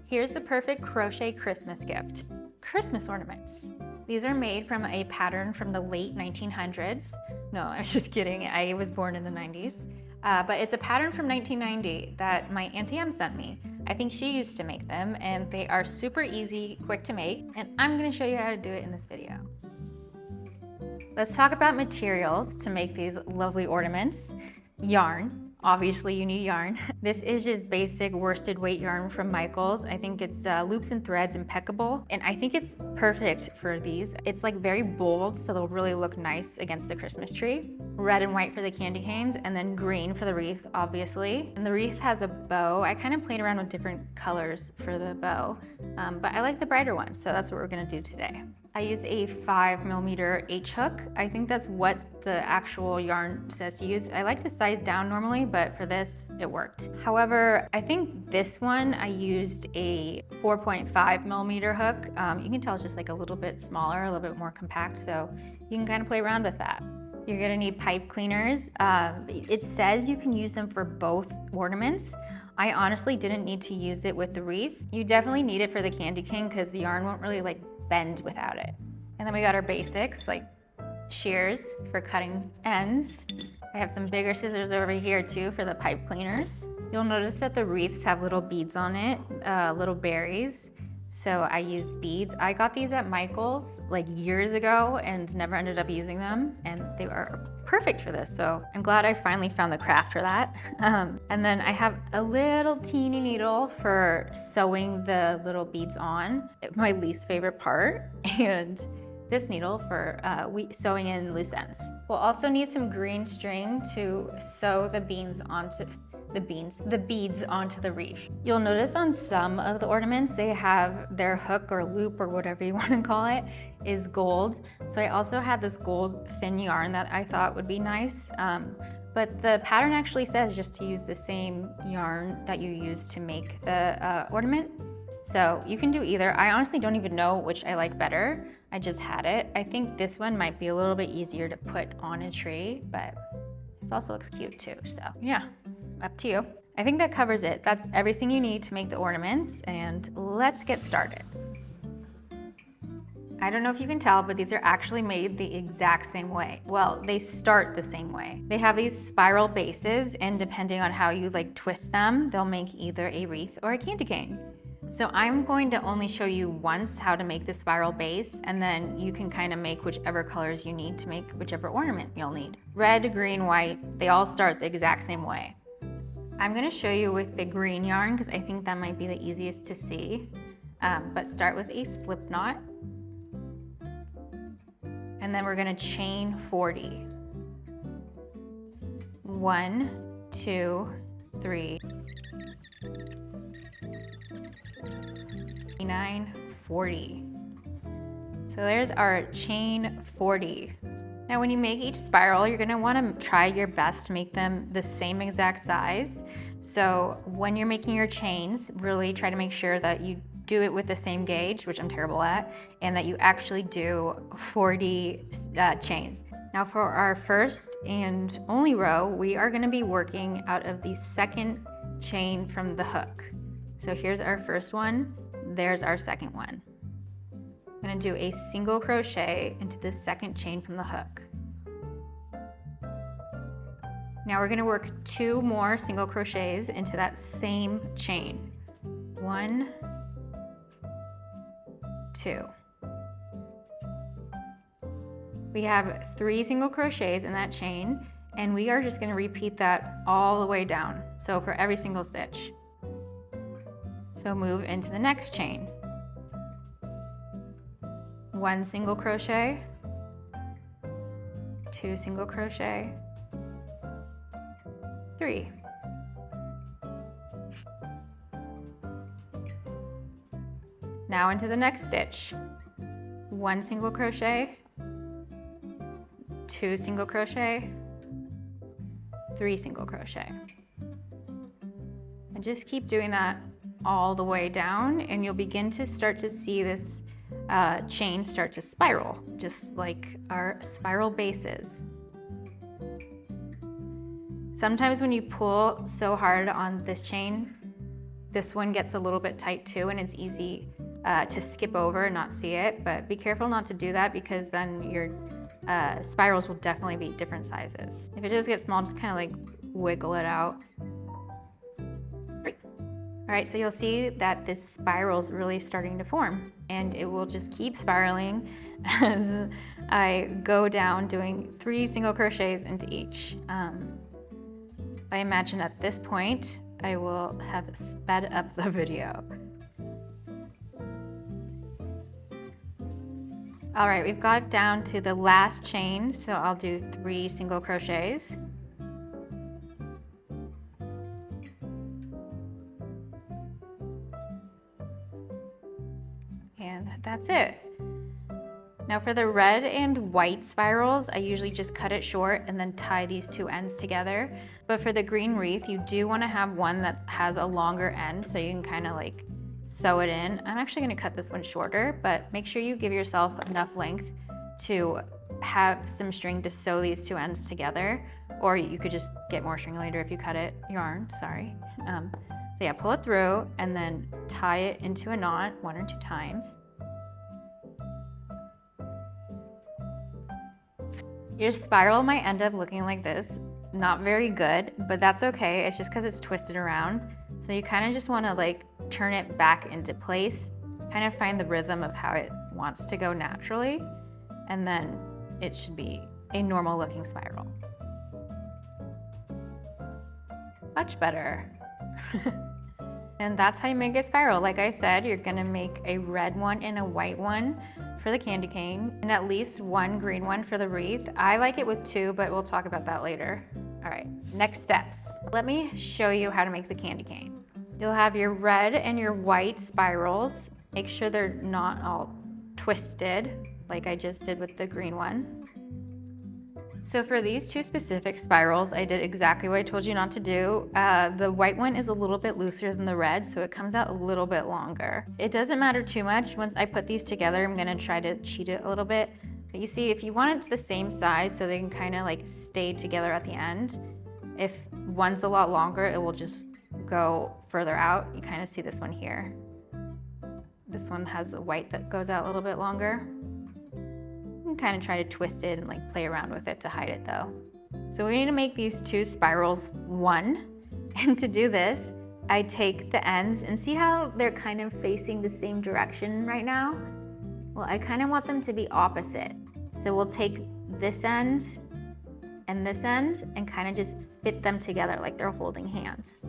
Here's the perfect crochet Christmas gift. Christmas ornaments. These are made from a pattern from the late 1900s. No, I was just kidding. I was born in the 90s. But it's a pattern from 1990 that my Auntie Em sent me. I think she used to make them, and they are super easy, quick to make, and I'm gonna show you how to do it in this video. Let's talk about materials to make these lovely ornaments. Yarn. Obviously you need yarn. This is just basic worsted weight yarn from Michaels. I think it's Loops and Threads Impeccable, and I think it's perfect for these. It's like very bold, so they'll really look nice against the Christmas tree. Red and white for the candy canes, and then green for the wreath, obviously. And the wreath has a bow. I kind of played around with different colors for the bow, but I like the brighter one, so that's what we're gonna do today. I use a 5mm H hook. I think that's what the actual yarn says to use. I like to size down normally, but for this, it worked. However, I think this one, I used a 4.5mm hook. You can tell it's just like a little bit smaller, a little bit more compact, so you can kind of play around with that. You're gonna need pipe cleaners. It says you can use them for both ornaments. I honestly didn't need to use it with the wreath. You definitely need it for the candy cane because the yarn won't really like bend without it. And then we got our basics like shears for cutting ends. I have some bigger scissors over here too for the pipe cleaners. You'll notice that the wreaths have little beads on it, little berries. So I use beads. I got these at Michaels like years ago and never ended up using them, and they are perfect for this. So I'm glad I finally found the craft for that. And then I have a little teeny needle for sewing the little beads on, my least favorite part, and this needle for sewing in loose ends. We'll also need some green string to sew the beads onto the wreath. You'll notice on some of the ornaments, they have their hook or loop or whatever you want to call it is gold. So I also had this gold thin yarn that I thought would be nice. But the pattern actually says just to use the same yarn that you use to make the ornament. So you can do either. I honestly don't even know which I like better. I just had it. I think this one might be a little bit easier to put on a tree, but this also looks cute too, so yeah. Up to you. I think that covers it. That's everything you need to make the ornaments, and let's get started. I don't know if you can tell, but these are actually made the exact same way. Well, they start the same way. They have these spiral bases, and depending on how you like twist them, they'll make either a wreath or a candy cane. So I'm going to only show you once how to make the spiral base, and then you can kind of make whichever colors you need to make whichever ornament you'll need. Red, green, white, they all start the exact same way. I'm gonna show you with the green yarn because I think that might be the easiest to see. But start with a slip knot. And then we're gonna chain 40. 1, 2, 3, 9, 40. So there's our chain 40. Now when you make each spiral, you're gonna wanna try your best to make them the same exact size. So when you're making your chains, really try to make sure that you do it with the same gauge, which I'm terrible at, and that you actually do 40 chains. Now for our first and only row, we are gonna be working out of the second chain from the hook. So here's our first one, there's our second one. I'm gonna do a single crochet into the second chain from the hook. Now we're gonna work 2 more single crochets into that same chain. 1, 2. We have 3 single crochets in that chain, and we are just gonna repeat that all the way down. So for every single stitch. So move into the next chain. 1 single crochet, 2 single crochet, 3. Now into the next stitch. 1 single crochet, 2 single crochet, 3 single crochet. And just keep doing that all the way down, and you'll begin to start to see this chain start to spiral, just like our spiral bases. Sometimes when you pull so hard on this chain, This one gets a little bit tight too, and it's easy to skip over and not see it, but be careful not to do that because then your spirals will definitely be different sizes. If it does get small, just kind of like wiggle it out. Great. All right, so you'll see that this spiral is really starting to form, and it will just keep spiraling as I go down doing 3 single crochets into each. I imagine at this point, I will have sped up the video. All right, we've got down to the last chain, so I'll do 3 single crochets. And that's it. Now for the red and white spirals, I usually just cut it short and then tie these 2 ends together. But for the green wreath, you do want to have one that has a longer end so you can kind of like sew it in. I'm actually going to cut this one shorter, but make sure you give yourself enough length to have some string to sew these 2 ends together, or you could just get more string later if you cut it yarn, sorry. So yeah, pull it through and then tie it into a knot 1 or 2 times. Your spiral might end up looking like this. Not very good, but that's okay. It's just because it's twisted around. So you kind of just want to like turn it back into place, kind of find the rhythm of how it wants to go naturally, and then it should be a normal looking spiral. Much better. And that's how you make a spiral. Like I said, you're gonna make a red one and a white one for the candy cane, and at least 1 green one for the wreath. I like it with 2, but we'll talk about that later. All right, next steps. Let me show you how to make the candy cane. You'll have your red and your white spirals. Make sure they're not all twisted like I just did with the green one. So for these 2 specific spirals, I did exactly what I told you not to do. The white one is a little bit looser than the red, so it comes out a little bit longer. It doesn't matter too much. Once I put these together, I'm gonna try to cheat it a little bit. But you see, if you want it the same size so they can kind of like stay together at the end, if one's a lot longer, it will just go further out. You kind of see this one here. This one has the white that goes out a little bit longer. Kind of try to twist it and like play around with it to hide it though. So we need to make these 2 spirals 1. And to do this, I take the ends and see how they're kind of facing the same direction right now? Well, I kind of want them to be opposite. So we'll take this end and kind of just fit them together like they're holding hands.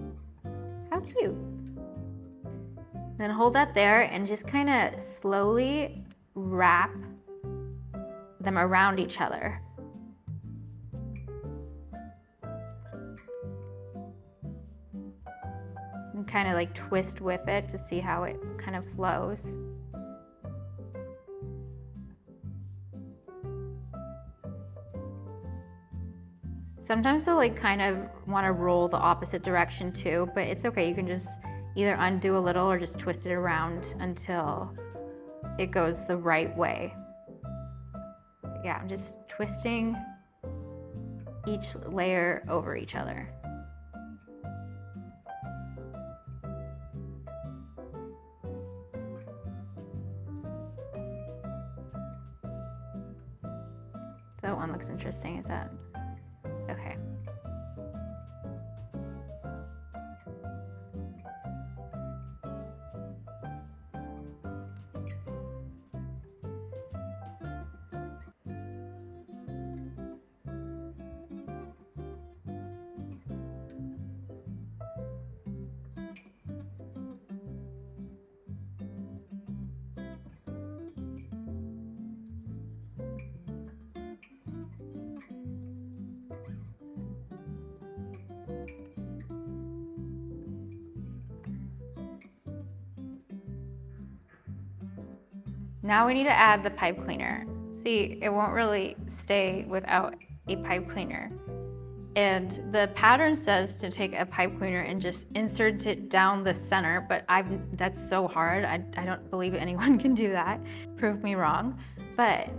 How cute. Then hold that there and just kind of slowly wrap them around each other. And kind of like twist with it to see how it kind of flows. Sometimes they'll like kind of want to roll the opposite direction too, but it's okay. You can just either undo a little or just twist it around until it goes the right way. Yeah, I'm just twisting each layer over each other. That one looks interesting, is that? Okay. Now we need to add the pipe cleaner. See, it won't really stay without a pipe cleaner. And the pattern says to take a pipe cleaner and just insert it down the center, but that's so hard. I don't believe anyone can do that. Prove me wrong. But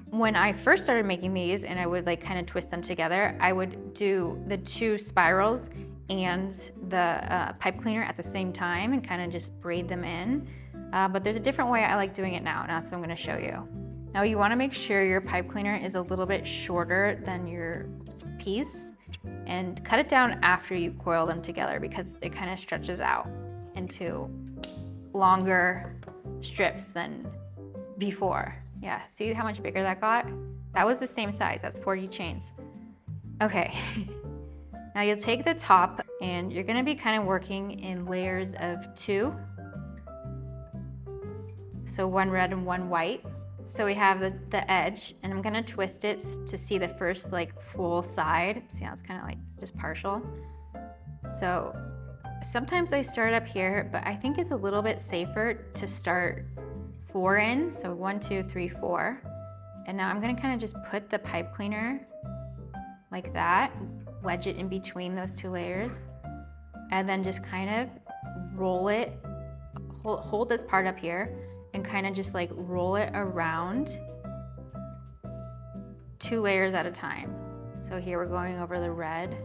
when I first started making these and I would like kind of twist them together, I would do the 2 spirals and the pipe cleaner at the same time and kind of just braid them in. But there's a different way I like doing it now, and that's what I'm gonna show you. Now you wanna make sure your pipe cleaner is a little bit shorter than your piece, and cut it down after you coil them together because it kind of stretches out into longer strips than before. Yeah, see how much bigger that got? That was the same size, that's 40 chains. Okay, now you'll take the top and you're gonna be kind of working in layers of 2. So 1 red and 1 white. So we have the edge, and I'm gonna twist it to see the first like full side. See how it's kind of like just partial? So sometimes I start up here, but I think it's a little bit safer to start 4 in. So 1, 2, 3, 4. And now I'm gonna kind of just put the pipe cleaner like that, wedge it in between those 2 layers, and then just kind of roll it, hold this part up here, and kind of just like roll it around 2 layers at a time. So here we're going over the red.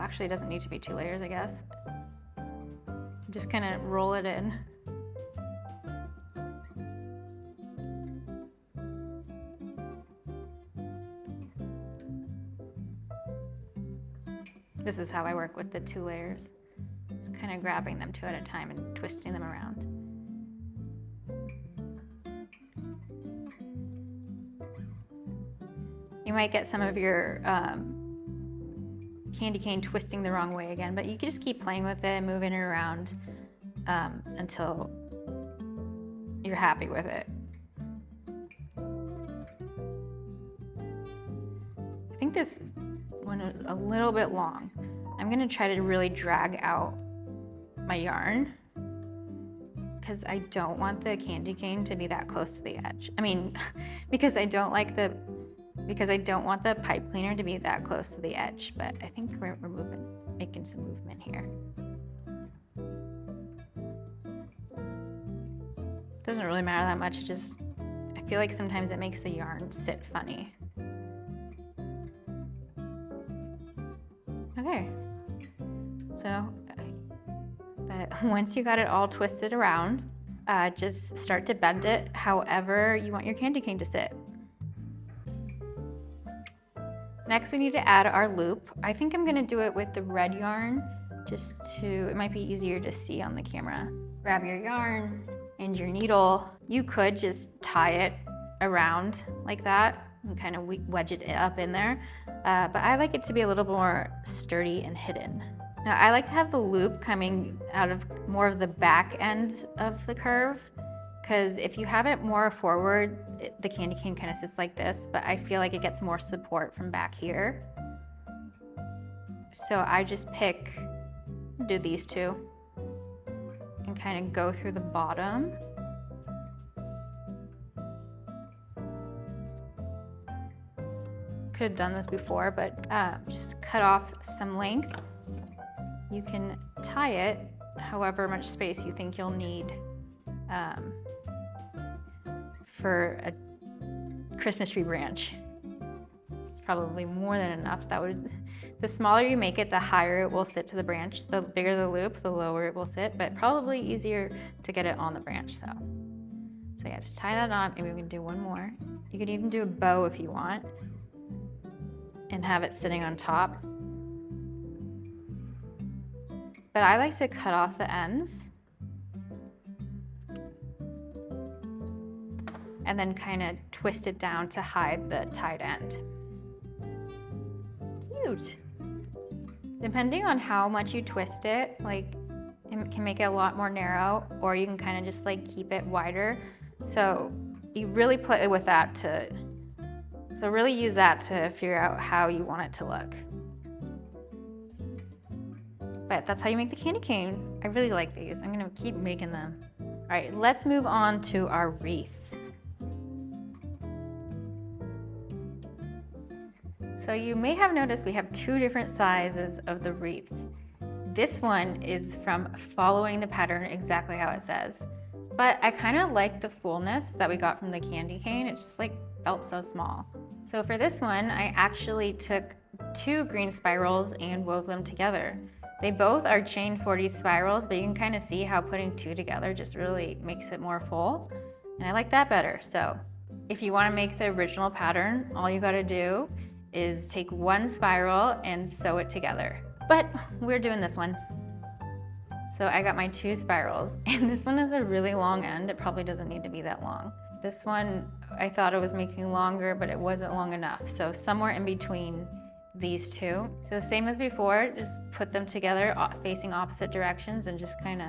Actually, it doesn't need to be 2 layers, I guess. Just kind of roll it in. This is how I work with the 2 layers. Just kind of grabbing them 2 at a time and twisting them around. You might get some of your candy cane twisting the wrong way again, but you can just keep playing with it, moving it around until you're happy with it. I think this one is a little bit long. I'm gonna try to really drag out my yarn because I don't want the candy cane to be that close to the edge. I mean, because I don't want the pipe cleaner to be that close to the edge, but I think we're making some movement here. Doesn't really matter that much, I feel like sometimes it makes the yarn sit funny. Okay, so, but once you got it all twisted around, just start to bend it however you want your candy cane to sit. Next, we need to add our loop. I think I'm gonna do it with the red yarn, it might be easier to see on the camera. Grab your yarn and your needle. You could just tie it around like that and kind of wedge it up in there. But I like it to be a little more sturdy and hidden. Now, I like to have the loop coming out of more of the back end of the curve, because if you have it more forward, the candy cane kind of sits like this, but I feel like it gets more support from back here. So I just do these 2 and kind of go through the bottom. Could have done this before, but just cut off some length. You can tie it however much space you think you'll need for a Christmas tree branch. It's probably more than enough. The smaller you make it, the higher it will sit to the branch. The bigger the loop, the lower it will sit, but probably easier to get it on the branch. So yeah, just tie that on. Maybe we can do one more. You could even do a bow if you want and have it sitting on top. But I like to cut off the ends and then kind of twist it down to hide the tied end. Cute. Depending on how much you twist it, like it can make it a lot more narrow, or you can kind of just like keep it wider. So you really play with that really use that to figure out how you want it to look. But that's how you make the candy cane. I really like these. I'm gonna keep making them. All right, let's move on to our wreath. So you may have noticed we have 2 different sizes of the wreaths. This one is from following the pattern exactly how it says. But I kind of like the fullness that we got from the candy cane. It just like felt so small. So for this one, I actually took 2 green spirals and wove them together. They both are chain 40 spirals, but you can kind of see how putting 2 together just really makes it more full. And I like that better. So if you want to make the original pattern, all you got to do is take 1 spiral and sew it together. But we're doing this one. So I got my 2 spirals, and this one has a really long end. It probably doesn't need to be that long. This one, I thought it was making longer, but it wasn't long enough. So somewhere in between these 2. So same as before, just put them together facing opposite directions and just kind of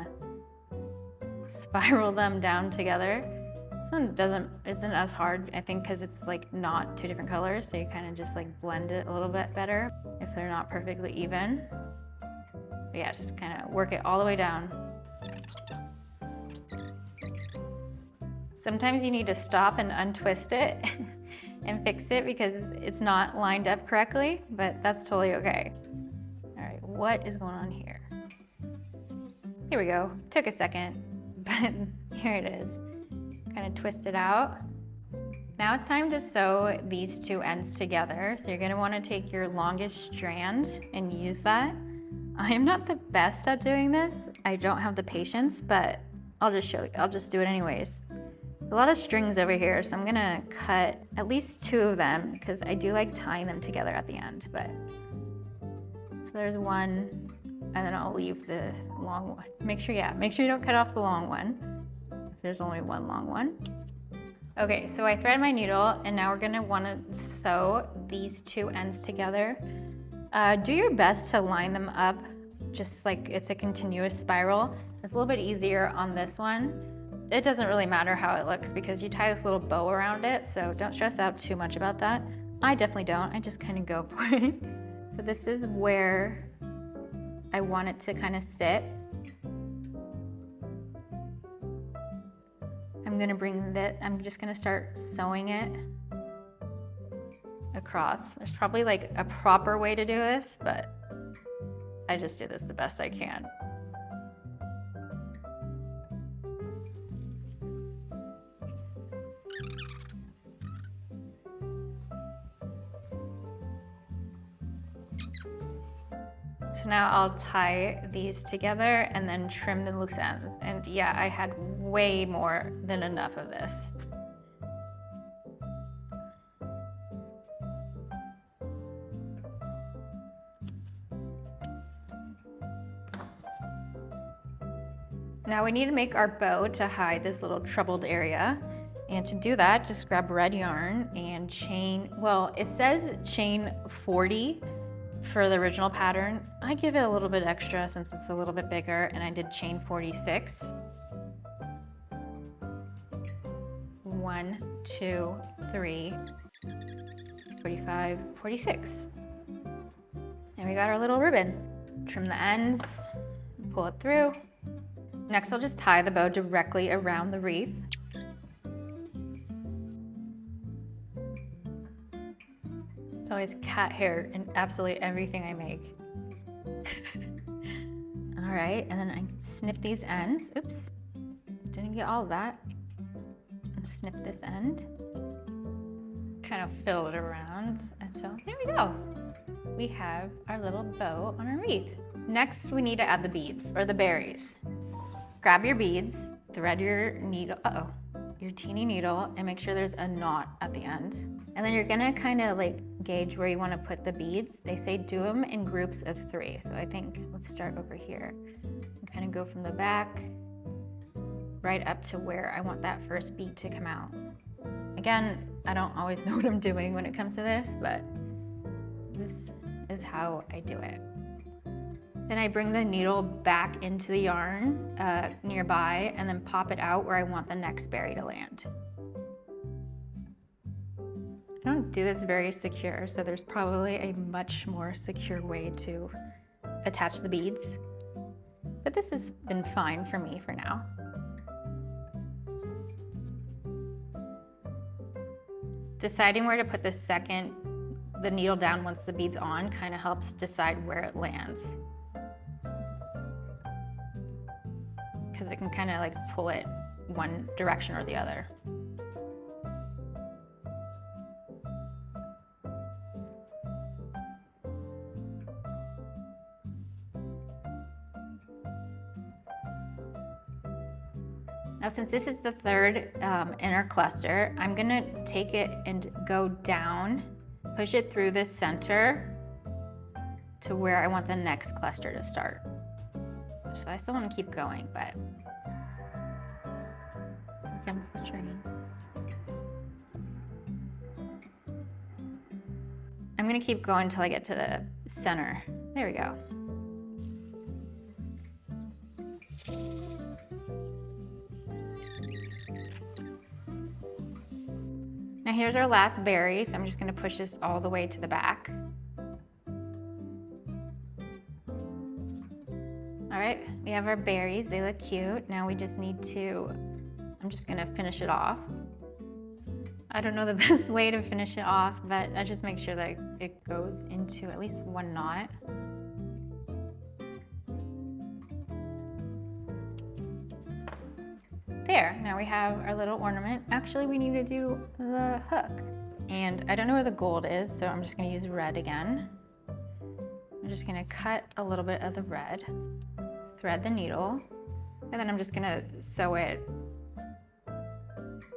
spiral them down together. This one isn't as hard, I think, because it's like not 2 different colors, so you kind of just like blend it a little bit better if they're not perfectly even. But yeah, just kind of work it all the way down. Sometimes you need to stop and untwist it and fix it because it's not lined up correctly, but that's totally okay. All right, what is going on here? Here we go. Took a second, but here it is. Kind of twist it out. Now it's time to sew these 2 ends together. So you're gonna wanna take your longest strand and use that. I am not the best at doing this. I don't have the patience, but I'll just show you. I'll just do it anyways. A lot of strings over here, so I'm gonna cut at least 2 of them because I do like tying them together at the end. But so there's 1, and then I'll leave the long one. Make sure you don't cut off the long one. If there's only 1 long one. Okay, so I threaded my needle, and now we're gonna wanna sew these 2 ends together. Do your best to line them up just like it's a continuous spiral. It's a little bit easier on this one. It doesn't really matter how it looks because you tie this little bow around it, so don't stress out too much about that. I definitely don't, I just kind of go for it. So this is where I want it to kind of sit. I'm just gonna start sewing it across. There's probably like a proper way to do this, but I just do this the best I can. So now I'll tie these together and then trim the loose ends. And yeah, I had way more than enough of this. Now we need to make our bow to hide this little troubled area. And to do that, just grab red yarn and chain, well, it says chain 40 for the original pattern. I give it a little bit extra since it's a little bit bigger, and I did chain 46. 1, 2, 3, 45, 46. And we got our little ribbon. Trim the ends, pull it through. Next, I'll just tie the bow directly around the wreath. It's always cat hair in absolutely everything I make. All right, and then I snip these ends. Oops, didn't get all of that. And snip this end. Kind of fill it around until, there we go. We have our little bow on our wreath. Next, we need to add the beads, or the berries. Grab your beads, thread your needle, your teeny needle, and make sure there's a knot at the end. And then you're gonna kind of like gauge where you want to put the beads. They say do them in groups of 3. So I think let's start over here and kind of go from the back right up to where I want that first bead to come out. Again, I don't always know what I'm doing when it comes to this, but this is how I do it. Then I bring the needle back into the yarn nearby and then pop it out where I want the next berry to land. I don't do this very secure, so there's probably a much more secure way to attach the beads. But this has been fine for me for now. Deciding where to put the needle down once the bead's on kind of helps decide where it lands. Because it can kind of like pull it one direction or the other. Now since this is the third inner cluster, I'm gonna take it and go down, push it through the center to where I want the next cluster to start. So I still want to keep going, but here comes the train. I'm gonna keep going until I get to the center. There we go. Now here's our last berry, so I'm just gonna push this all the way to the back. All right, we have our berries, they look cute. Now we just need to, I'm just gonna finish it off. I don't know the best way to finish it off, but I just make sure that it goes into at least one knot. There, now we have our little ornament. Actually, we need to do the hook. And I don't know where the gold is, so I'm just gonna use red again. I'm just gonna cut a little bit of the red, thread the needle, and then I'm just gonna sew it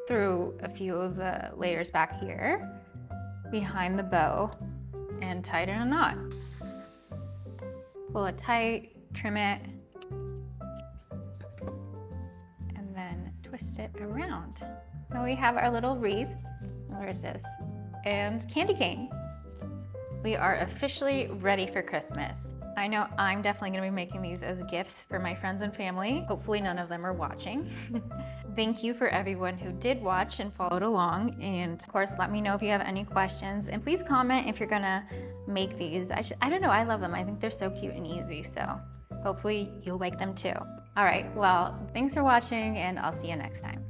through a few of the layers back here, behind the bow, and tie it in a knot. Pull it tight, trim it, twist it around. Now we have our little wreath, where is this? And candy cane. We are officially ready for Christmas. I know I'm definitely gonna be making these as gifts for my friends and family. Hopefully none of them are watching. Thank you for everyone who did watch and followed along. And of course, let me know if you have any questions. And please comment if you're gonna make these. I don't know, I love them. I think they're so cute and easy, so hopefully you'll like them too. All right, well, thanks for watching and I'll see you next time.